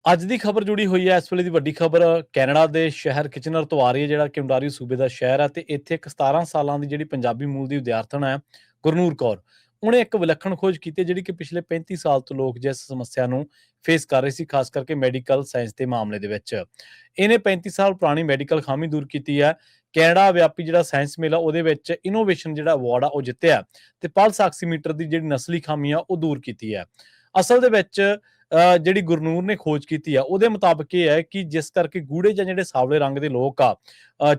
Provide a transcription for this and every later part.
ਅੱਜ ਦੀ ਖਬਰ ਜੁੜੀ ਹੋਈ ਹੈ। ਇਸ ਵੇਲੇ ਦੀ ਵੱਡੀ ਖਬਰ ਕੈਨੇਡਾ ਦੇ ਸ਼ਹਿਰ ਕਿਚਨਰ ਤੋਂ ਆ ਰਹੀ ਹੈ, ਜਿਹੜਾ ਕਿ ਓਂਟਾਰੀਓ ਸੂਬੇ ਦਾ ਸ਼ਹਿਰ ਹੈ ਤੇ ਇੱਥੇ ਇੱਕ 17 ਸਾਲਾਂ ਦੀ ਜਿਹੜੀ ਪੰਜਾਬੀ ਮੂਲ ਦੀ ਵਿਦਿਆਰਥਣ ਹੈ, ਗੁਰਨੂਰ ਕੌਰ। ਉਹਨੇ ਇੱਕ ਵਿਲੱਖਣ ਖੋਜ ਕੀਤੀ ਜਿਹੜੀ ਕਿ ਪਿਛਲੇ 35 ਸਾਲ ਤੋਂ ਲੋਕ ਜਿਸ ਸਮੱਸਿਆ ਨੂੰ ਫੇਸ ਕਰ ਰਹੇ ਸੀ, ਖਾਸ ਕਰਕੇ ਮੈਡੀਕਲ ਸਾਇੰਸ ਦੇ ਮਾਮਲੇ ਦੇ ਵਿੱਚ। ਇਹਨੇ 35 ਸਾਲ ਪੁਰਾਣੀ ਮੈਡੀਕਲ ਖਾਮੀ ਦੂਰ ਕੀਤੀ ਹੈ। ਕੈਨੇਡਾ ਵਿਆਪੀ ਜਿਹੜਾ ਸਾਇੰਸ ਮੇਲਾ ਉਹਦੇ ਵਿੱਚ ਇਨੋਵੇਸ਼ਨ ਜਿਹੜਾ ਅਵਾਰਡ ਆ ਉਹ ਜਿੱਤਿਆ ਤੇ ਪਲਸ ਆਕਸੀਮੀਟਰ ਦੀ ਜਿਹੜੀ ਨਸਲੀ ਖਾਮੀ ਆ ਉਹ ਦੂਰ ਕੀਤੀ ਹੈ। ਅਸਲ ਦੇ ਵਿੱਚ ਜਿਹੜੀ ਗੁਰਨੂਰ ਨੇ ਖੋਜ ਕੀਤੀ ਆ ਉਹਦੇ ਮੁਤਾਬਕ ਇਹ ਹੈ ਕਿ ਜਿਸ ਕਰਕੇ ਗੂੜੇ ਜਾਂ ਜਿਹੜੇ ਸਾਵਲੇ ਰੰਗ ਦੇ ਲੋਕ ਆ,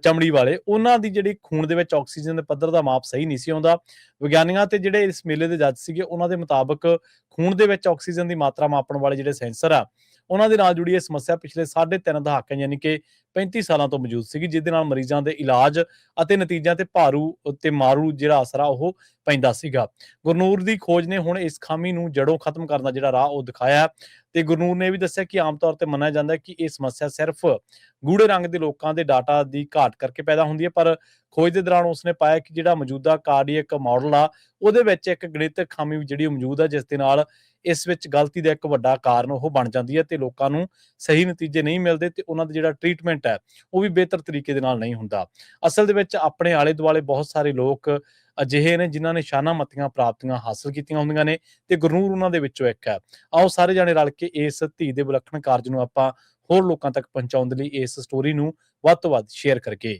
ਚਮੜੀ ਵਾਲੇ, ਉਹਨਾਂ ਦੀ ਜਿਹੜੀ ਖੂਨ ਦੇ ਵਿੱਚ ਆਕਸੀਜਨ ਦੇ ਪੱਧਰ ਦਾ ਮਾਪ ਸਹੀ ਨਹੀਂ ਸੀ ਆਉਂਦਾ। ਵਿਗਿਆਨੀਆਂ ਤੇ ਜਿਹੜੇ ਇਸ ਮੇਲੇ ਦੇ ਜੱਜ ਸੀਗੇ ਉਹਨਾਂ ਦੇ ਮੁਤਾਬਕ ਖੂਨ ਦੇ ਵਿੱਚ ਆਕਸੀਜਨ ਦੀ ਮਾਤਰਾ ਮਾਪਣ ਵਾਲੇ ਜਿਹੜੇ ਸੈਂਸਰ ਆ, ਉਹਨਾਂ ਦੇ ਨਾਲ ਜੁੜੀ ਇਹ ਸਮੱਸਿਆ ਪਿਛਲੇ 3.5 ਦਹਾਕੇ ਯਾਨੀ ਕਿ 35 ਸਾਲਾਂ ਤੋਂ ਮੌਜੂਦ ਸੀਗੀ, ਜਿਹਦੇ ਨਾਲ ਮਰੀਜ਼ਾਂ ਦੇ ਇਲਾਜ ਅਤੇ ਨਤੀਜਿਆਂ ਤੇ ਭਾਰੂ ਤੇ ਮਾਰੂ ਜਿਹੜਾ ਅਸਰ ਆ ਉਹ ਪੈਂਦਾ ਸੀਗਾ। ਗੁਰਨੂਰ ਦੀ ਖੋਜ ਨੇ ਹੁਣ ਇਸ ਖਾਮੀ ਨੂੰ ਜੜੋਂ ਖਤਮ ਕਰਨ ਦਾ ਜਿਹੜਾ ਰਾਹ ਉਹ ਦਿਖਾਇਆ ਤੇ ਗੁਰਨੂਰ ਨੇ ਇਹ ਵੀ ਦੱਸਿਆ ਕਿ ਆਮ ਤੌਰ ਤੇ ਮੰਨਿਆ ਜਾਂਦਾ ਹੈ ਕਿ ਇਹ ਸਮੱਸਿਆ ਸਿਰਫ ਗੂੜੇ ਰੰਗ ਦੇ ਲੋਕਾਂ ਦੇ ਡਾਟਾ ਦੀ ਘਾਟ ਕਰਕੇ ਪੈਦਾ ਹੁੰਦੀ ਹੈ, ਪਰ ਖੋਜ ਦੇ ਦੌਰਾਨ ਉਸਨੇ ਪਾਇਆ ਕਿ ਜਿਹੜਾ ਮੌਜੂਦਾ ਕਾਰਡੀਅਕ ਮਾਡਲ ਆ ਉਹਦੇ ਵਿੱਚ ਇੱਕ ਗਣਿਤਕ ਖਾਮੀ ਜਿਹੜੀ ਮੌਜੂਦ ਹੈ, ਜਿਸ ਦੇ ਨਾਲ ਇਸ ਵਿੱਚ ਗਲਤੀ ਦਾ ਇੱਕ ਵੱਡਾ ਕਾਰਨ ਉਹ ਬਣ ਜਾਂਦੀ ਹੈ ਤੇ ਲੋਕਾਂ ਨੂੰ ਸਹੀ ਨਤੀਜੇ ਨਹੀਂ ਮਿਲਦੇ ਤੇ ਉਹਨਾਂ ਦਾ ਜਿਹੜਾ ਟ੍ਰੀਟਮੈਂਟ ਹੈ ਉਹ ਵੀ ਬਿਹਤਰ ਤਰੀਕੇ ਦੇ ਨਾਲ ਨਹੀਂ ਹੁੰਦਾ। ਅਸਲ ਦੇ ਵਿੱਚ ਆਪਣੇ ਆਲੇ ਦੁਆਲੇ ਬਹੁਤ ਸਾਰੇ ਲੋਕ ਅਜਿਹੇ ਨੇ ਜਿਨ੍ਹਾਂ ਨੇ ਸ਼ਾਨਾ ਮੱਤੀਆਂ ਪ੍ਰਾਪਤੀਆਂ ਹਾਸਲ ਕੀਤੀਆਂ ਹੁੰਦੀਆਂ ਨੇ ਤੇ ਗੁਰਨੂਰ ਉਹਨਾਂ ਦੇ ਵਿੱਚੋਂ ਇੱਕ ਹੈ। ਆਓ ਸਾਰੇ ਜਾਣੇ ਰਲ ਕੇ ਇਸ ਧੀ ਦੇ ਵਿਲੱਖਣ ਕਾਰਜ ਨੂੰ ਆਪਾਂ ਹੋਰ ਲੋਕਾਂ ਤੱਕ ਪਹੁੰਚਾਉਣ ਦੇ ਲਈ ਇਸ ਸਟੋਰੀ ਨੂੰ ਵੱਧ ਤੋਂ ਵੱਧ ਸ਼ੇਅਰ ਕਰਕੇ